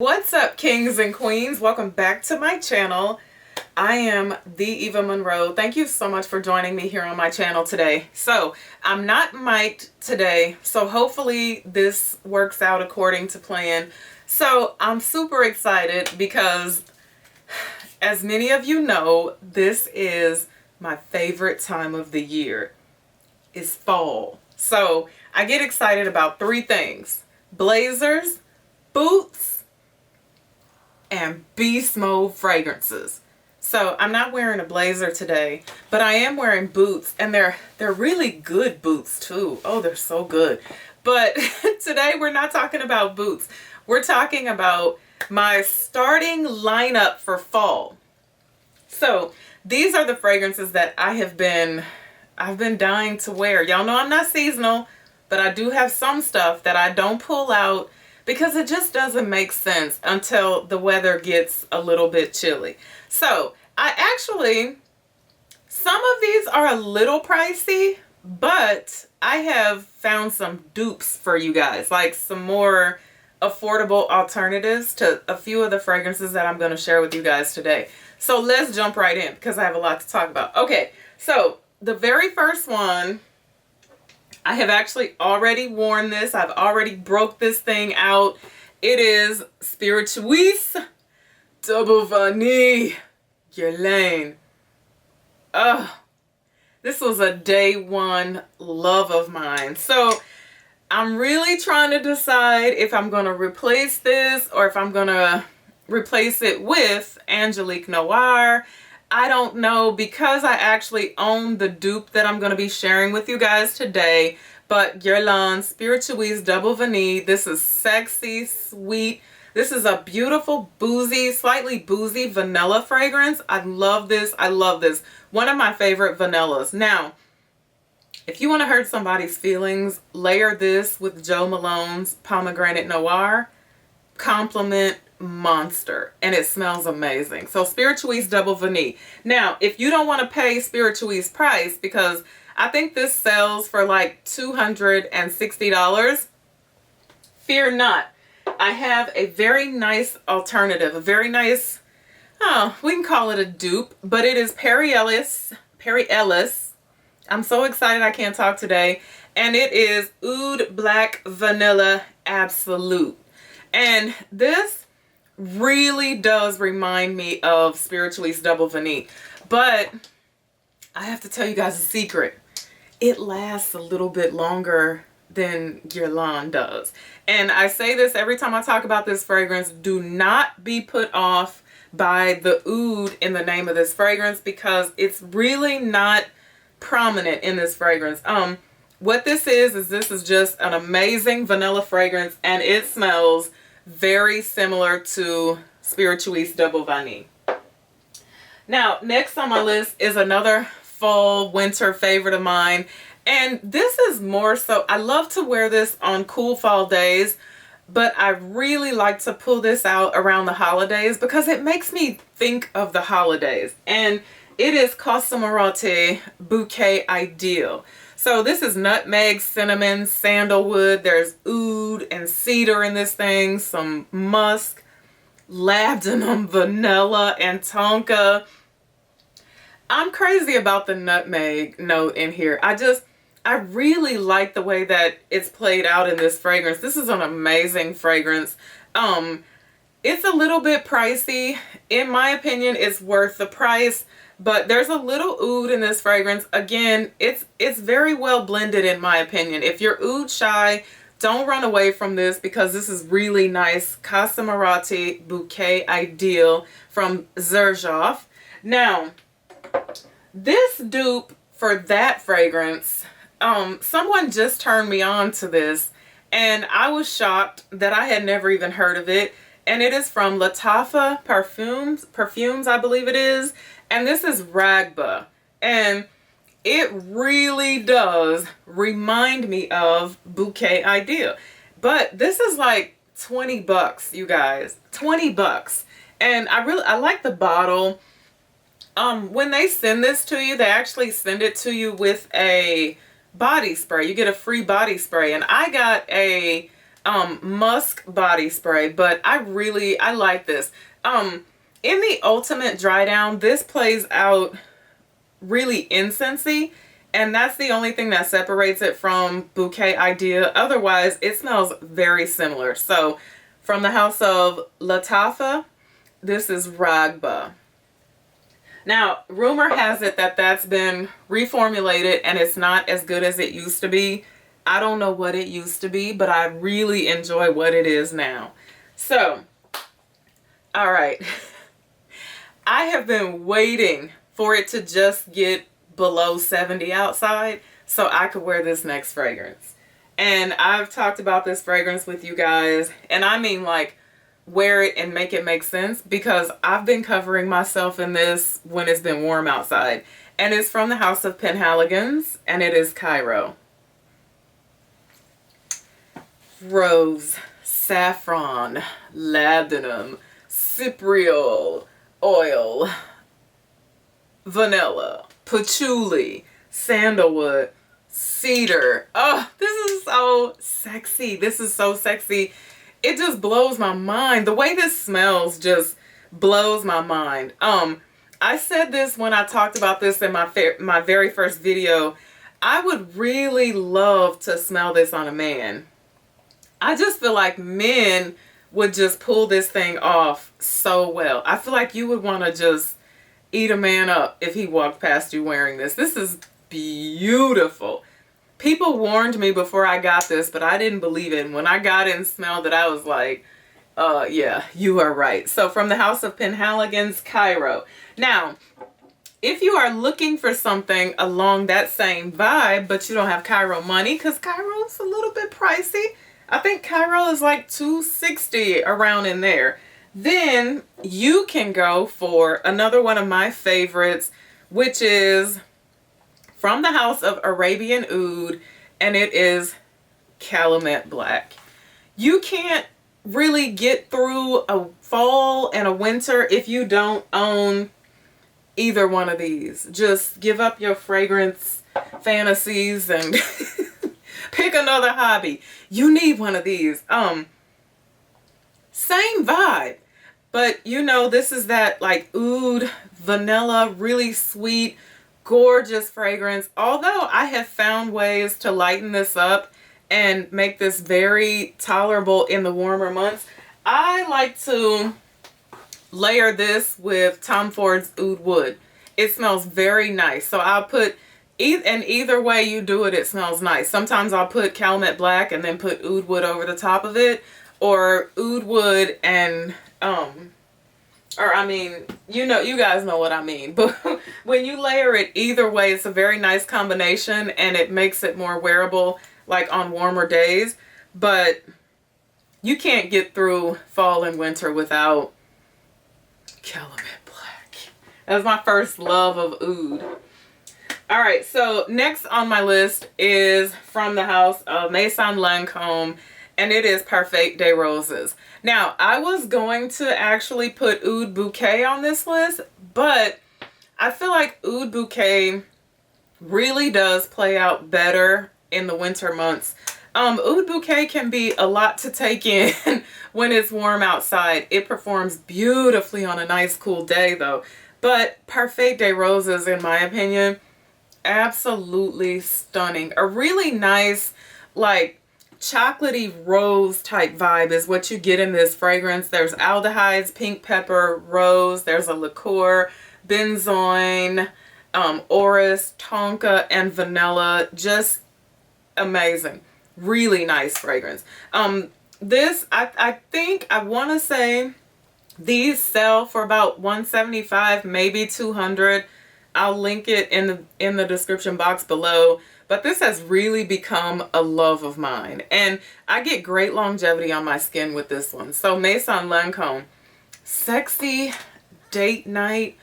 What's up, kings and queens? Welcome back to my channel. I am the Eva Monroe. Thank you so much for joining me here on my channel today. So I'm not mic'd today, so hopefully this works out according to plan. So I'm super excited because, as many of you know, this is my favorite time of the year. It's fall. So I get excited about three things: blazers, boots, and beast mode fragrances. So I'm not wearing a blazer today, but I am wearing boots, and they're really good boots too. Oh, they're so good. But today we're not talking about boots. We're talking about my starting lineup for fall. So these are the fragrances that I've been dying to wear. Y'all know I'm not seasonal, but I do have some stuff that I don't pull out because it just doesn't make sense until the weather gets a little bit chilly. So some of these are a little pricey, but I have found some dupes for you guys, like some more affordable alternatives to a few of the fragrances that I'm going to share with you guys today. So let's jump right in because I have a lot to talk about. Okay, so the very first one, I have actually already worn this. I've already broke this thing out. It is Spiritueuse Double Vanille Guerlain. This was a day one love of mine. So I'm really trying to decide if I'm going to replace this or if I'm going to replace it with Angelique Noir. I don't know, because I actually own the dupe that I'm going to be sharing with you guys today. But Guerlain Spiritueuse Double Vanille. This is sexy, sweet. This is a beautiful, boozy, slightly boozy vanilla fragrance. I love this. I love this. One of my favorite vanillas. Now, if you want to hurt somebody's feelings, layer this with Jo Malone's Pomegranate Noir. Compliment monster, and it smells amazing. So Spiritueuse Double Vanille. Now, if you don't want to pay Spiritueuse price, because I think this sells for like $260, fear not. I have a very nice alternative, a very nice, we can call it a dupe, but it is Perry Ellis. I'm so excited I can't talk today. And it is Oud Black Vanilla Absolute. And this really does remind me of Spiritueuse Double Vanille. But I have to tell you guys a secret. It lasts a little bit longer than Guerlain does. And I say this every time I talk about this fragrance. Do not be put off by the oud in the name of this fragrance, because it's really not prominent in this fragrance. What this is this is just an amazing vanilla fragrance, and it smells very similar to Spiritueuse Double Vanille. Now, next on my list is another fall winter favorite of mine, and this is more so, I love to wear this on cool fall days, but I really like to pull this out around the holidays because it makes me think of the holidays. And it is Casamorati Bouquet Ideal. So this is nutmeg, cinnamon, sandalwood. There's oud and cedar in this thing. Some musk, labdanum, vanilla, and tonka. I'm crazy about the nutmeg note in here. I really like the way that it's played out in this fragrance. This is an amazing fragrance. It's a little bit pricey. In my opinion, it's worth the price. But there's a little oud in this fragrance. Again, it's very well blended in my opinion. If you're oud shy, don't run away from this because this is really nice. Casamorati Bouquet Ideal from Xerjoff. Now, this dupe for that fragrance, someone just turned me on to this, and I was shocked that I had never even heard of it. And it is from Lataffa Perfumes, I believe it is. And this is Raghba. And it really does remind me of Bouquet Ideal. But this is like 20 bucks, you guys. 20 bucks. And I like the bottle. When they send this to you, they actually send it to you with a body spray. You get a free body spray. And I got a musk body spray, but I like this. In the ultimate dry down, this plays out really incensey, and that's the only thing that separates it from Bouquet Idea. Otherwise, it smells very similar. So from the house of Lataffa, this is Raghba. Now, rumor has it that that's been reformulated and it's not as good as it used to be. I don't know what it used to be, but I really enjoy what it is now. So, all right. I have been waiting for it to just get below 70 outside so I could wear this next fragrance. And I've talked about this fragrance with you guys, and I mean like wear it and make it make sense, because I've been covering myself in this when it's been warm outside. And it's from the house of Penhaligons, and it is Cairo. Rose, saffron, labdanum, cypriol oil, vanilla, patchouli, sandalwood, cedar. Oh, this is so sexy. This is so sexy. It just blows my mind. The way this smells just blows my mind. I said this when I talked about this in my very first video. I would really love to smell this on a man. I just feel like men would just pull this thing off so well. I feel like you would want to just eat a man up if he walked past you wearing this. This is beautiful. People warned me before I got this, but I didn't believe it. And when I got it and smelled it, I was like, yeah, you are right. So from the house of Penhaligons, Cairo. Now, if you are looking for something along that same vibe, but you don't have Cairo money, because Cairo is a little bit pricey. I think Cairo is like $260 around in there. Then you can go for another one of my favorites, which is from the house of Arabian Oud, and it is Kalemet Black. You can't really get through a fall and a winter if you don't own either one of these. Just give up your fragrance fantasies and pick another hobby. You need one of these. Same vibe, but you know, this is that like oud, vanilla, really sweet, gorgeous fragrance. Although I have found ways to lighten this up and make this very tolerable in the warmer months, I like to layer this with Tom Ford's Oud Wood. It smells very nice. So I'll put, and either way you do it, it smells nice. Sometimes I'll put Kalemet Black and then put Oud Wood over the top of it, or Oud Wood and or I mean, you know, you guys know what I mean. But when you layer it either way, it's a very nice combination and it makes it more wearable like on warmer days. But you can't get through fall and winter without Kalemet Black. That's my first love of oud. All right, so next on my list is from the house of Maison Lancome, and it is Parfait des Roses. Now, I was going to actually put Oud Bouquet on this list, but I feel like Oud Bouquet really does play out better in the winter months. Oud Bouquet can be a lot to take in when it's warm outside. It performs beautifully on a nice cool day though. But Parfait des Roses, in my opinion, absolutely stunning. A really nice, like, chocolatey rose type vibe is what you get in this fragrance. There's aldehydes, pink pepper, rose, there's a liqueur, benzoin, orris, tonka, and vanilla. Just amazing. Really nice fragrance. This, I think, I want to say these sell for about $175, maybe $200. I'll link it in the description box below. But this has really become a love of mine. And I get great longevity on my skin with this one. So Maison Lancome, sexy date night,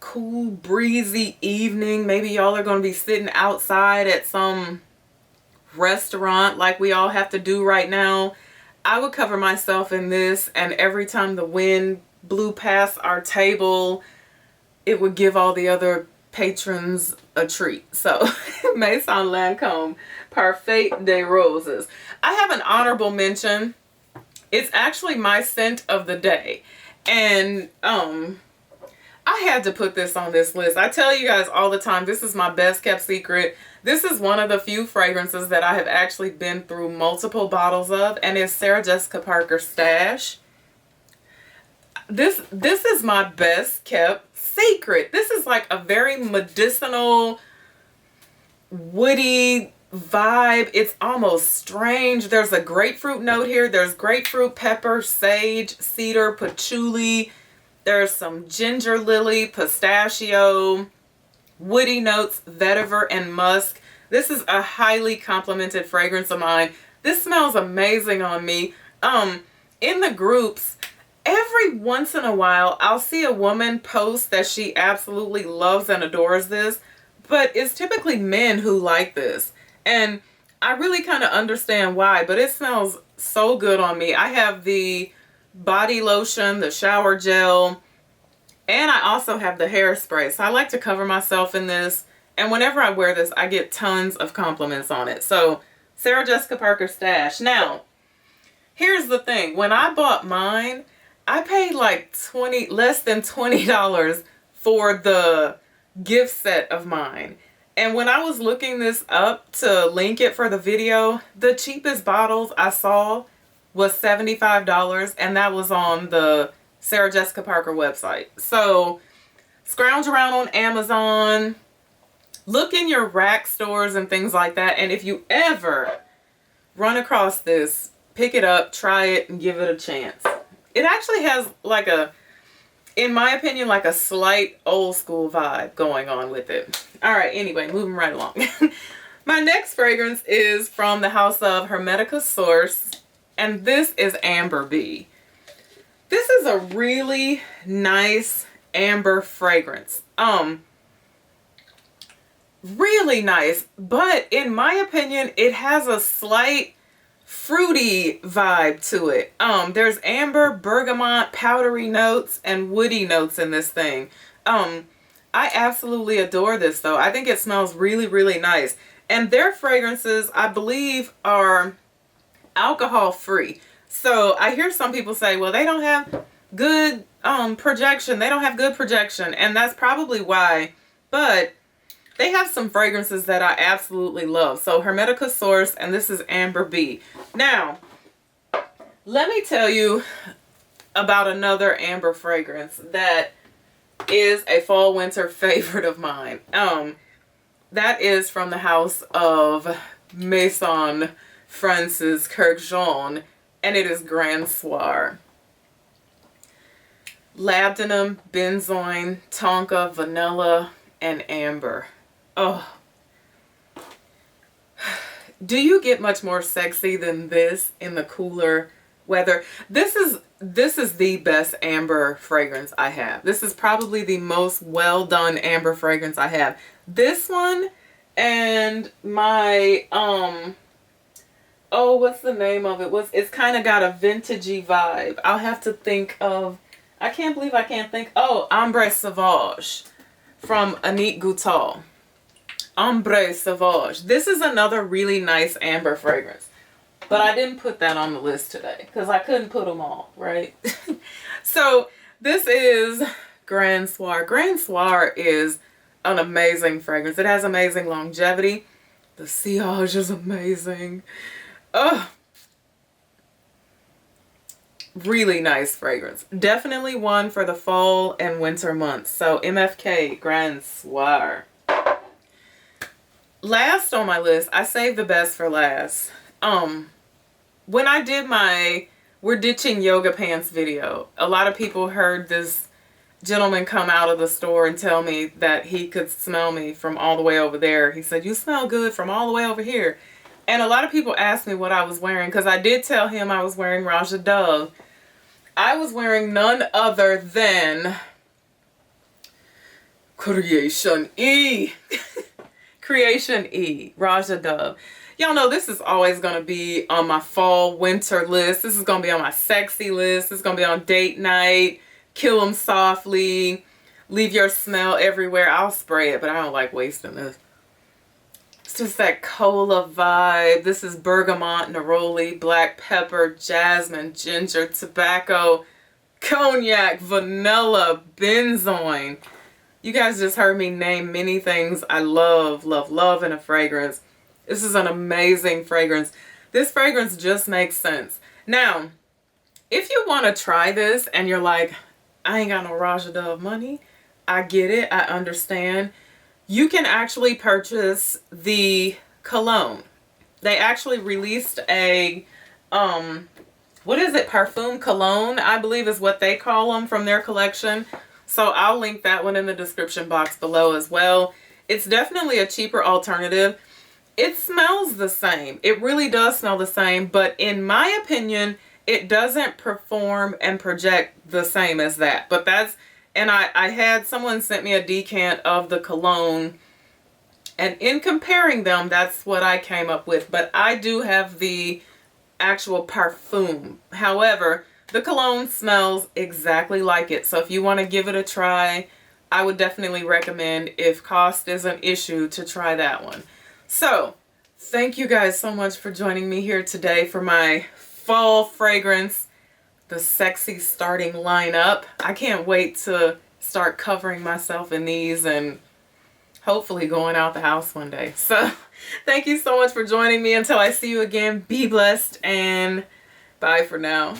cool breezy evening. Maybe y'all are going to be sitting outside at some restaurant like we all have to do right now. I would cover myself in this, and every time the wind blew past our table, it would give all the other patrons a treat. So Maison Lancome Parfait des Roses. I have an honorable mention. It's actually my scent of the day. And I had to put this on this list. I tell you guys all the time, this is my best kept secret. This is one of the few fragrances that I have actually been through multiple bottles of, and it's Sarah Jessica Parker Stash. This is my best kept secret. This is like a very medicinal, woody vibe. It's almost strange. There's a grapefruit note here. There's grapefruit, pepper, sage, cedar, patchouli. There's some ginger lily, pistachio, woody notes, vetiver, and musk. This is a highly complimented fragrance of mine. This smells amazing on me. In the groups, every once in a while, I'll see a woman post that she absolutely loves and adores this, but it's typically men who like this. And I really kind of understand why, but it smells so good on me. I have the body lotion, the shower gel, and I also have the hairspray. So I like to cover myself in this. And whenever I wear this, I get tons of compliments on it. So Sarah Jessica Parker Stash. Now, here's the thing. When I bought mine, I paid like less than $20 for the gift set of mine. And when I was looking this up to link it for the video, the cheapest bottles I saw was $75, and that was on the Sarah Jessica Parker website. So scrounge around on Amazon, look in your rack stores and things like that, and if you ever run across this, pick it up, try it, and give it a chance. It actually has like a, in my opinion, like a slight old school vibe going on with it. All right, anyway, moving right along. My next fragrance is from the house of Hermetica Source, and this is Amberbee. This is a really nice amber fragrance. Really nice, but in my opinion, it has a slight fruity vibe to it. There's amber, bergamot, powdery notes, and woody notes in this thing. I absolutely adore this though. I think it smells really, really nice. And their fragrances, I believe, are alcohol free. So I hear some people say, well, they don't have good projection. They don't have good projection. And that's probably why. But they have some fragrances that I absolutely love. So Hermetica Source, and this is Amberbee. Now, let me tell you about another amber fragrance that is a fall winter favorite of mine. That is from the house of Maison Francis Xerjoff, and it is Grand Soir. Labdanum, benzoin, tonka, vanilla, and amber. Oh, do you get much more sexy than this in the cooler weather? This is the best amber fragrance I have. This is probably the most well done amber fragrance I have. This one and my oh, what's the name of it? It's kind of got a vintagey vibe. I'll have to think of, I can't believe I can't think. Oh, Ombre Sauvage from Annick Goutal. Ombre Sauvage. This is another really nice amber fragrance. But I didn't put that on the list today because I couldn't put them all, right? So this is Grand Soir. Grand Soir is an amazing fragrance. It has amazing longevity. The sillage is amazing. Oh, really nice fragrance. Definitely one for the fall and winter months. So MFK Grand Soir. Last on my list, I saved the best for last. When I did my We're Ditching Yoga Pants video, a lot of people heard this gentleman come out of the store and tell me that he could smell me from all the way over there. He said, you smell good from all the way over here. And a lot of people asked me what I was wearing, because I did tell him I was wearing Raja Dove. I was wearing none other than Creation E. Creation E, Raja Dove. Y'all know this is always going to be on my fall winter list. This is going to be on my sexy list. This is going to be on date night, kill 'em softly. leave your smell everywhere. I'll spray it, but I don't like wasting this. It's just that cola vibe. This is bergamot, neroli, black pepper, jasmine, ginger, tobacco, cognac, vanilla, benzoin. You guys just heard me name many things I love, love, love in a fragrance. This is an amazing fragrance. This fragrance just makes sense. Now, if you want to try this and you're like, I ain't got no Raja Dove money, I get it, I understand. You can actually purchase the cologne. They actually released a, what is it? Parfum cologne, I believe is what they call them, from their collection. So I'll link that one in the description box below as well. It's definitely a cheaper alternative. It smells the same. It really does smell the same, but in my opinion, it doesn't perform and project the same as that. But that's, and I had someone sent me a decant of the cologne, and in comparing them, that's what I came up with. But I do have the actual parfum. However, the cologne smells exactly like it. So if you want to give it a try, I would definitely recommend, if cost is an issue, to try that one. So thank you guys so much for joining me here today for my fall fragrance, the sexy starting lineup. I can't wait to start covering myself in these and hopefully going out the house one day. So thank you so much for joining me. Until I see you again, be blessed and bye for now.